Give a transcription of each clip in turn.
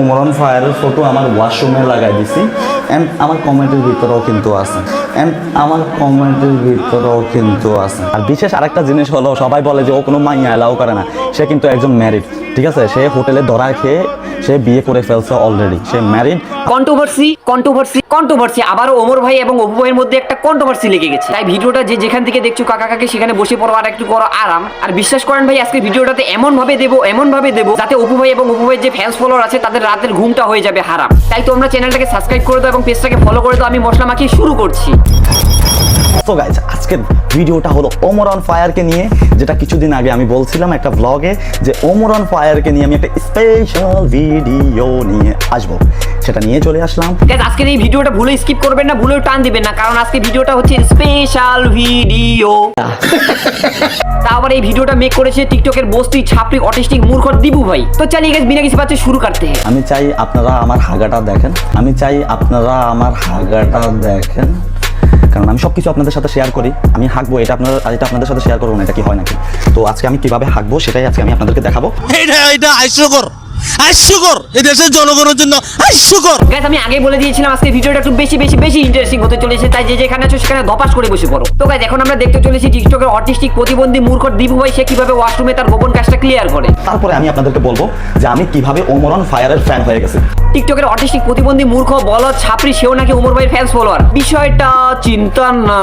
ওমর ফায়ারের ফটো আমার ওয়াশরুমে লাগাই দিছি এন্ড আমার কমেন্টের ভিতরেও কিন্তু আছে আর বিশেষ আরেকটা জিনিস হলো সবাই বলে যে ও কোনো মাইয়া এলাও করে না, সে কিন্তু একজন ম্যারিড, ঠিক আছে? সে হোটেলে ধরা খেয়ে সে বিয়ে করে ফেলছে অলরেডি, সে ম্যারিড। কন্ট্রোভার্সি আবারও ওমর ভাই এবং অপু ভাইয়ের মধ্যে একটা কন্ট্রোভার্সি লেগে গেছে। তাই ভিডিওটা যে যেখান থেকে দেখছো কাকা কাকে সেখানে বসে পড়ো আর একটু করো আরাম। আর বিশ্বাস করেন ভাই, আজকে ভিডিওটাতে এমন ভাবে দেবো যাতে অপু ভাই এবং অপু ভাইয়ের যে ফ্যান্স ফলোয়ার আছে তাদের রাতের ঘুমটা হয়ে যাবে হারাম। তাই তোমরা চ্যানেলটাকে সাবস্ক্রাইব করে দাও এবং পেজটাকে ফলো করে দাও। আমি মশলা মাখিয়ে শুরু করছি। তো গাইস, আজকের ভিডিওটা হলো ওমর অন ফায়ারকে নিয়ে, যেটা কিছুদিন আগে আমি বলছিলাম একটা ব্লগে যে ওমর অন ফায়ারকে নিয়ে আমি একটা স্পেশাল ভিডিও নিয়ে আসবো, সেটা নিয়ে চলে আসলাম। গাইস, আজকের এই ভিডিওটা ভুলে স্কিপ করবেন না, ভুলেও টান দিবেন না, কারণ আজকে ভিডিওটা হচ্ছে স্পেশাল ভিডিও। তা আবার এই ভিডিওটা মেক করেছে টিকটকের বস্তি ছাপড়ি অটিস্টিক মূর্খ দিবু ভাই। তো চালিয়ে গেছে বিনা কিছু পাচ্ছে শুরু করতে। আমি চাই আপনারা আমার হাগাটা দেখেন, কারণ আমি সবকিছু আপনাদের সাথে শেয়ার করি। আমি হাঁকবো, এটা আপনাদের সাথে শেয়ার করবো না, এটা কি হয় নাকি? তো আজকে আমি কিভাবে হাঁকবো সেটাই আজকে আমি আপনাদেরকে দেখাবো। এটা হাস্যকর এই দেশের জনগণের জন্য হাস্যকর। গাইস, আমি আগে বলে দিয়েছিলাম আজকে ভিডিওটা একটু বেশি ইন্টারেস্টিং হতে চলেছে, তাই যে যেখানে আছো সেখানে ধপাস করে বসে পড়ো। তো গাইস, এখন আমরা দেখতে চলেছি টিকটকের অটিস্টিক প্রতিবন্ধী মূর্খ দিবু ভাই সে কিভাবে ওয়াশরুমে তার গোপন কাজটা ক্লিয়ার করে। তারপরে আমি আপনাদেরকে বলবো যে আমি কিভাবে ওমর অন ফায়ারের ফ্যান হয়ে গেছি। টিকটকের অটিস্টিক প্রতিবন্ধী মূর্খ বলদ ছাপড়ি সেও নাকি ওমর ভাইয়ের ফ্যান্স ফলোয়ার, বিষয়টা চিন্তা না।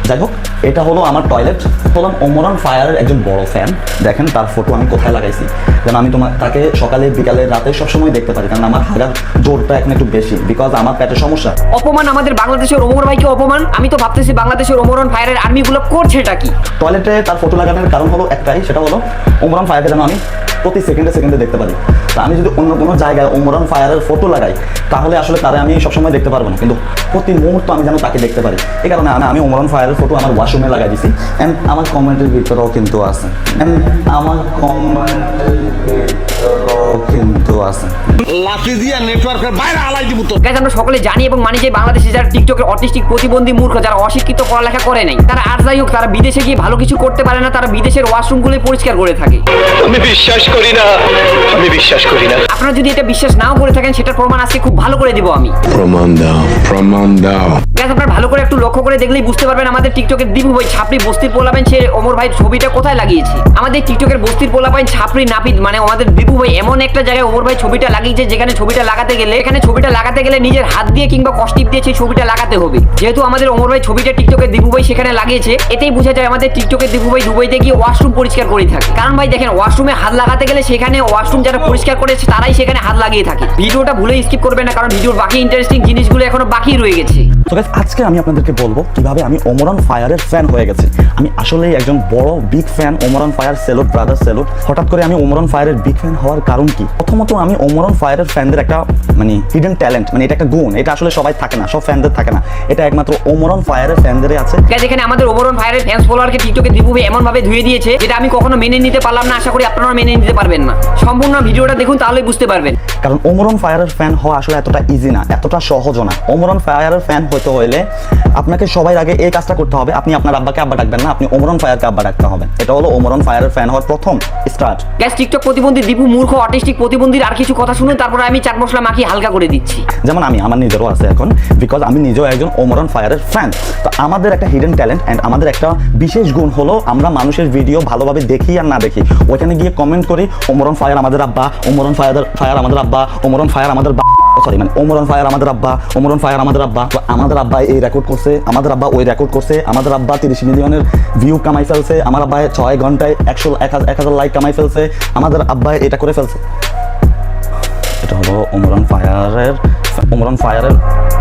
যাই হোক, এটা হলো আমার টয়লেট। হলাম ওমর অন ফায়ারের একজন বড় ফ্যান। দেখেন তার ফটো আমি কোথায় লাগাইছি, যেন আমি তাকে সকালে বিকালে রাতে সবসময় দেখতে পারি, কারণ আমার হাগার জোরটা এখন একটু বেশি, বিকজ আমার পেটের সমস্যা। অপমান আমাদের বাংলাদেশের ওমর ভাইকে অপমান। আমি তো ভাবতেছি বাংলাদেশের ওমর অন ফায়ারের আর্মিগুলো করছেটা কি। টয়লেটে তার ফটো লাগানোর কারণ হলো একটাই, সেটা হলো ওমর অন ফায়ারকে যেন আমি প্রতি সেকেন্ডে দেখতে পারি। তা আমি যদি অন্য কোনো জায়গায় ওমর অন ফায়ারের ফটো লাগাই তাহলে আসলে তারে আমি সবসময় দেখতে পারবো না, কিন্তু প্রতি মুহূর্ত আমি যেন তাকে দেখতে পারি। এই কারণে আমি ওমর অন ফায়ারের ফটো আমার ওয়াশরুমে লাগাই দিছি এন্ড আমার কমেন্টের ভিতরেও কিন্তু আছে। লাঠি দিয়ে নেটওয়ার্কের বাইরে আলাই দিব তো। গাইস, আমরা সকলে জানি এবং মানি যে বাংলাদেশে যারা টিকটকের অটিস্টিক প্রতিবন্ধী মূর্খ, যারা অশিক্ষিত পড়ালেখা করে নাই, তারা আর যাই হোক তারা বিদেশে গিয়ে ভালো কিছু করতে পারে না, তারা বিদেশের ওয়াশরুমগুলোই পরিষ্কার করে থাকে। আমি বিশ্বাস করি না। আপনারা যদি এটা বিশ্বাস নাও করে থাকেন সেটার প্রমাণ আজকে খুব ভালো করে দিব আমি। প্রমাণ দাও। গাইস, আপনারা ভালো করে একটু লক্ষ্য করে দেখলেই বুঝতে পারবেন আমাদের টিকটকের দিবু ভাই ছাপড়ি বস্তির পোলাপাইন সে ওমর ভাই ছবিটা কোথায় লাগিয়েছে। আমাদের টিকটকের বস্তির পোলাপাইন ছাপড়ি নাপিত মানে আমাদের দিবু ভাই এমন একটা জায়গায় ওমর ভাই ছবিটা লাগিয়েছে যেখানে ছবিটা লাগাতে গেলে নিজের হাত দিয়ে কিংবা কষ্টিপ দিয়ে সেই ছবিটা লাগাতে হবে। যেহেতু আমাদের ওমর ভাই ছবিটা টিকটকের দিবু ভাই সেখানে লাগিয়েছে, এতেই বোঝা যায় আমাদের টিকটকের দিবু ভাই দুবাইতে গিয়ে ওয়াশরুম পরিষ্কার করে থাকে। কারণ ভাই দেখেন, ওয়াশরুমে হাত লাগাতে গেলে সেখানে ওয়াশরুম যারা পরিষ্কার করেছে তারাই সেখানে হাত লাগিয়ে থাকে। ভিডিওটা ভুলে স্কিপ করবেন না, কারণ ভিডিওর বাকি ইন্টারেস্টিং জিনিসগুলো এখনো বাকি রয়ে গেছে। তো গাইস, আজকে আমি আপনাদেরকে বলবো কিভাবে আমি ওমর অন ফায়ারের ফ্যান হয়ে গেছি। আমি আসলেই একজন বড় big fan. Omar on fire salute brother salute. হঠাৎ করে আমি ওমর অন ফায়ারের বিগ ফ্যান হওয়ার কারণ কি? প্রথমত আমি ওমর অন ফায়ারের ফ্যানদের একটা হিডেন ট্যালেন্ট, এটা একটা গুণ, এটা আসলে সবাই থাকে না, সব ফ্যানদের থাকে না, এটা একমাত্র ওমর অন ফায়ারের ফ্যানদেরই আছে। গাইস, এখানে আমাদের ওমর অন ফায়ারের ফ্যান্স ফলোয়ারকে টিকটকে দিবু ভাই এমন ভাবে ধুয়ে দিয়েছে যেটা আমি কখনো মেনে নিতে পারলাম না। আশা করি আপনারা মেনে নিতে পারবেন না। সম্পূর্ণ ভিডিওটা দেখুন তাহলেই বুঝতে পারবেন। কারণ ওমর অন ফায়ারের ফ্যান হওয়া আসলে এতটা ইজি না, এতটা সহজও না। ওমর অন ফায়ারের ফ্যান হতে হলে আপনাকে সবার আগে এই কাজটা করতে হবে, আপনি আপনার আব্বাকে আব্বা ডাকবেন না, আপনি ওমর অন ফায়ারকে আব্বা ডাকতে হবে। এটা হলো ওমর অন ফায়ারের ফ্যান হওয়ার প্রথম স্টার্ট। গাইস, টিকটক প্রতিবন্ধী দিবু মূর্খ অটিস্টিক প্রতিবন্ধীর আর কিছু কথা শুনুন, তারপরে আমি চাট মশলা মাখিয়ে হালকা করে দিচ্ছি। যেমন আমার নিজেরও আছে এখন, বিকজ আমি নিজেও একজন ওমর অন ফায়ারের ফ্যান। তো আমাদের একটা হিডেন ট্যালেন্ট এন্ড আমাদের একটা বিশেষ গুণ হলো আমরা মানুষের ভিডিও ভালোভাবে দেখি আর না দেখি ওইখানে গিয়ে কমেন্ট করি ওমর অন ফায়ার আমাদের আব্বা, ওমর অন ফায়ার আমাদের আব্বা, ওমর অন ফায়ার আমাদের ওমর অন ফায়ার আমাদের আব্বা, ওমর অন ফায়ার আমাদের আব্বা। তো আমাদের আব্বা এই রেকর্ড করছে, আমাদের আব্বা ওই রেকর্ড করছে, আমাদের আব্বা 30 মিলিয়নের ভিউ কামাই ফেলছে, আমার আব্বা 6 ঘন্টায় 1,000 লাইক কামাই ফেলছে, আমাদের আব্বা এটা করে ফেলছে। এটা হলো ওমর অন ফায়ারের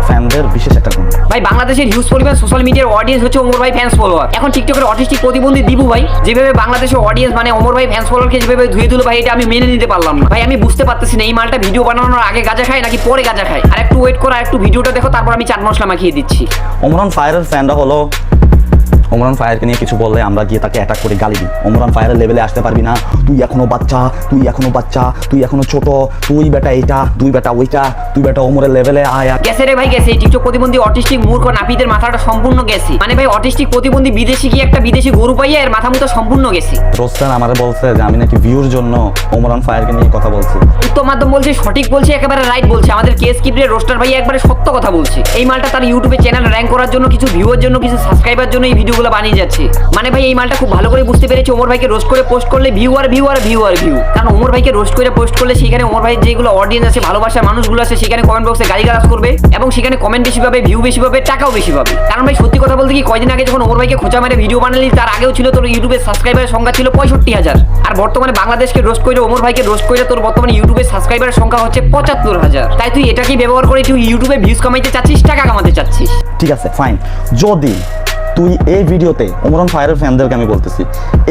ফ্যানদের বিশেষ একটা গুণ। ভাই, বাংলাদেশের হিউজ পরিমাণ সোশ্যাল মিডিয়ার অডিয়েন্স হচ্ছে ওমর ভাই ফ্যান্স ফলোয়ার। এখন টিকটকের অটিস্টিক প্রতিবন্ধী দিবু ভাই যেভাবে বাংলাদেশের অডিয়েন্স মানে ওমর ভাই ফ্যান্স ফলোয়ারকে যেভাবে ধুয়ে দিল ভাই, এটা আমি মেনে নিতে পারলাম না। ভাই, আমি বুঝতে পারতেছি না এই মালটা ভিডিও বানানোর আগে গাঁজা খায় নাকি পরে গাঁজা খায়। আর একটু ওয়েট করো, আর একটু ভিডিওটা দেখো, তারপর আমি চাট মশলা মাখিয়ে দিচ্ছি। ওমর অন ফায়ারের ফ্যানরা হলো ওমর অন ফায়ারকে নিয়ে কিছু বললে আমরা গিয়ে তাকে অ্যাটাক করে গালি দিই। ওমর অন ফায়ারের লেভেলে আসতে পারবি না, তুই এখনো বাচ্চা, তুই এখনো বাচ্চা, তুই এখনো ছোট, তুই বেটা এইটা, তুই বেটা ওইটা, তুই বেটা ওমরের লেভেলে আয়। গেছে রে ভাই গেছে, এই টিকটক প্রতিবন্ধী অটিস্টিক মূর্খ নাপিতের মাথাটা সম্পূর্ণ গেছে। মানে ভাই অটিস্টিক প্রতিবন্ধী বিদেশি কি একটা বিদেশি গরু পাইয়া এর মাথা মুথা সম্পূর্ণ গেছে। রোস্টার আমারে বলছে যে আমি নাকি ভিউর জন্য ওমর অন ফায়ারকে নিয়ে কথা বলছি। উত্তম মাধ্যম বলছে, সঠিক বলছে, একেবারে রাইট বলছে। আমাদের কেস কিপড়ের রোস্টার ভাই একবারে সত্য কথা বলছে। এই মালটা তার ইউটিউবে চ্যানেল র্যাঙ্ক করার জন্য, কিছু ভিউয়ের জন্য, কিছু সাবস্ক্রাইবার জন্য এই ভিডিওগুলো বানিয়ে যাচ্ছে। মানে ভাই এই মালটা খুব ভালো করে বুঝতে পেরেছে ওমর ভাইকে রোস্ট করে পোস্ট করলে ভিউ আর ভিউ আর ভিউ আর ভিউ। কারণ ওমর ভাইকে রোস্ট করে পোস্ট করলে সেখানে ওমর ভাইয়ের যেগুলো অডিয়েন্স আছে, ভালোবাসার মানুষগুলো আছে, সেখানে কমেন্ট বক্সে গালিগালাজ করবে এবং সেখানে কমেন্ট বেশি পাবে, ভিউ বেশি পাবে, টাকাও বেশি পাবে। কারণ ভাই সত্যি কথা বলতে কি, কয়দিন আগে যখন ওমর ভাইকে খোঁচা মেরে ভিডিও বানালি, তার আগেও ছিল তোর ইউটিউবের সাবস্ক্রাইবারের সংখ্যা ছিল 65,000। আর বর্তমানে বাংলাদেশকে রোস্ট করে, ওমর ভাইকে রোস্ট করে তোর বর্তমানে ইউটিউবের সাবস্ক্রাইবারের সংখ্যা হচ্ছে 75,000। তাই তুই এটাকে ব্যবহার করে তুই ইউটিউবে ভিউজ কামাইতে চাচ্ছিস, টাকা কামাতে চাচ্ছিস। ঠিক আছে ফাইন, যদি তুই এই ভিডিওতে ওমর অন ফায়ারের ফ্যানদেরকে আমি বলতেছি,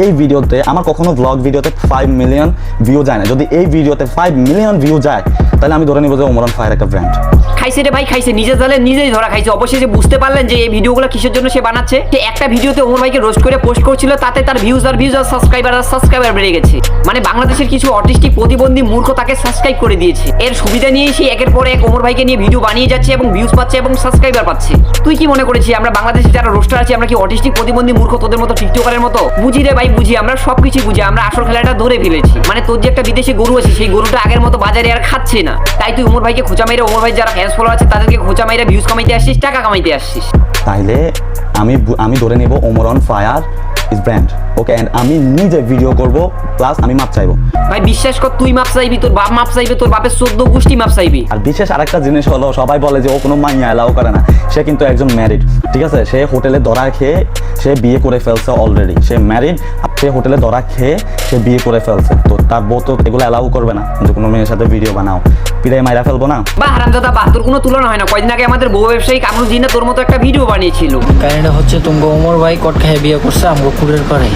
এই ভিডিওতে আমার কখনো ব্লগ ভিডিওতে 5 মিলিয়ন ভিউ যায় না, যদি এই ভিডিওতে 5 মিলিয়ন ভিউ যায় তাহলে আমি ধরে নিব যে ওমর অন ফায়ার একটা ব্র্যান্ড। খাইছে রে ভাই খাইছে, নিজে জালে নিজেই ধরা খাইছে। অবশেষে বুঝতে পারলেন যে এই ভিডিওগুলো কিসের জন্য সে বানাচ্ছে। সে একটা ভিডিওতে ওমর ভাইকে রোস্ট করে পোস্ট করছিল, তাতে তার ভিউজ আর সাবস্ক্রাইবার বেড়ে গেছে। মানে বাংলাদেশের কিছু অটিস্টিক প্রতিবন্ধী মূর্খ তাকে সাবস্ক্রাইব করে দিয়েছে। এর সুবিধা নিয়ে সে একের পর এক ওমর ভাইকে নিয়ে ভিডিও বানিয়ে যাচ্ছে এবং ভিউজ পাচ্ছে এবং সাবস্ক্রাইবার পাচ্ছে। তুই কি মনে করেছিস আমরা বাংলাদেশে যারা রোস্টার আছি আমরা কি অটিস্টিক প্রতিবন্ধী মূর্খ তোদের মতো টিকটকারের মতো? বুঝি রে ভাই বুঝি, আমরা সবকিছু বুঝি। আমরা আসল খেলাটা ধরে ফেলেছি। মানে তোর যে একটা বিদেশি গরু আছে, সেই গরুটা আগের মতো বাজারে আর খাচ্ছে না। তাই তুই ওমর ভাইকে খোঁচা মেরে, ওমর ভাই যারা ফ্যান্স ফলো আছে তাদেরকে খোঁচা মেরে ভিউজ কামাইতে আসছিস, টাকা কামাইতে আসছিস। তাইলে আমি ধরে নেব Omar on fire is brand, okay. And আমি নিজে ভিডিও করব, প্লাস আমি মাপ চাইবো। ভাই বিশ্বাস কর, তুই মাপ চাইবি, তোর বাপ মাপ চাইবে, তোর বাপের 14 গোষ্ঠী মাপ চাইবি। আর বিশেষ আরেকটা জিনিস হলো, সবাই বলে যে ও কোনো মাইয়া এলাও করে না, সে কিন্তু একজন ম্যারিড, ঠিক আছে? সে হোটেলে ধরা খেয়ে সে বিয়ে করে ফেলছে অলরেডি, সে ম্যারিড। সে হোটেলে ধরা খেয়ে সে বিয়ে করে ফেলছে, তো তার বউ তো এগুলো এলাও করবে না যে কোনো মেয়ের সাথে ভিডিও বানাও, পিড়াই মাইরা ফেলবো না? বা হারামজাদা বা, তোর কোনো তুলনা হয় না। কয়দিন আগে আমাদের বউ ব্যবসায়ী কামরুল জিন্না তোর মতো একটা ভিডিও বানিয়েছিল। কাহিনীটা হচ্ছে তুমি ওমর ভাই কট খায় বিয়ে করছে আমগো কুড়ের পাড়ে,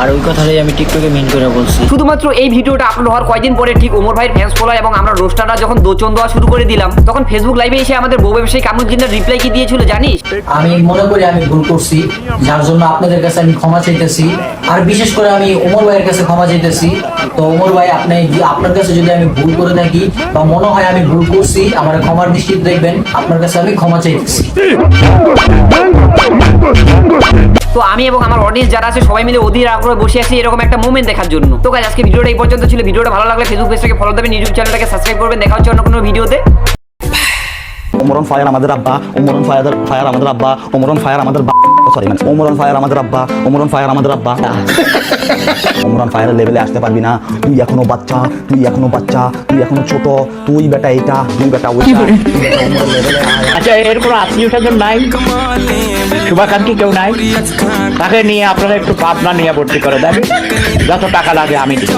আর ওই কথাটাই আমি টিকটকে মিন করে বলছি। শুধুমাত্র এই ভিডিওটা আপলোড হওয়ার কয়েকদিন পরে ঠিক ওমর ভাইয়ের ফ্যান্স ফলোয়ার এবং আমরা রোস্টাররা যখন দোচন দেওয়া শুরু করে দিলাম, তখন ফেসবুক লাইভে এসে আমাদের বউ ব্যবসায়ী কামরুল জিন্নার রিপ্লাই কি দিয়েছিল জানিস? আমি মনে করি আমি ভুল করছি, যার জন্য আপনাদের কাছে আমি ক্ষমা চাইতেছি। আর বিশেষ করে আমি ওমর ভাইয়ের কাছে ক্ষমা চাইতেছি। তো ওমর ভাই, আপনার কাছে যদি আমি ভুল করে থাকি বা মনে হয় আমি ভুল করছি, আমার ক্ষমার দৃষ্টিতে দেখবেন, আপনার কাছে আমি ক্ষমা চাইতেছি। তো আমি এবং আমার অডিয়েন্স যারা আছে সবাই মিলে অধীর আগ্রহে বসে আছি এরকম একটা মোমেন্ট দেখার জন্য। তো গাইস আজকে ভিডিওটা এই পর্যন্ত ছিল। ভিডিওটা ভালো লাগলে ফেসবুক পেজটাকে ফলো দেবেন, ইউটিউব চ্যানেলটাকে সাবস্ক্রাইব করবেন। দেখা হচ্ছে অন্য কোনো ভিডিওতে। ওমর অন ফায়ার আমাদের আব্বা, ওমর অন ফায়ার আমাদের আব্বা, ওমর অন ফায়ার আমাদের সরি মানে ওমর অন ফায়ার আমাদের আব্বা, ওমর অন ফায়ার আমাদের আব্বা। ওমর অন ফায়ারের লেভেলে আসতে পারবি না, তুই এখনো বাচ্চা, তুই এখনো বাচ্চা, তুই এখনো ছোট, তুই বেটা এইটা, তুই বেটা ওইটা। আচ্ছা, এর কোনো আত্মীয় স্বজন নাই, শুভাকাঙ্ক্ষী কেউ নাই? তাকে নিয়ে আপনারা একটু পাবনা নিয়ে ভর্তি করে দেন, যত টাকা লাগে আমি দিই।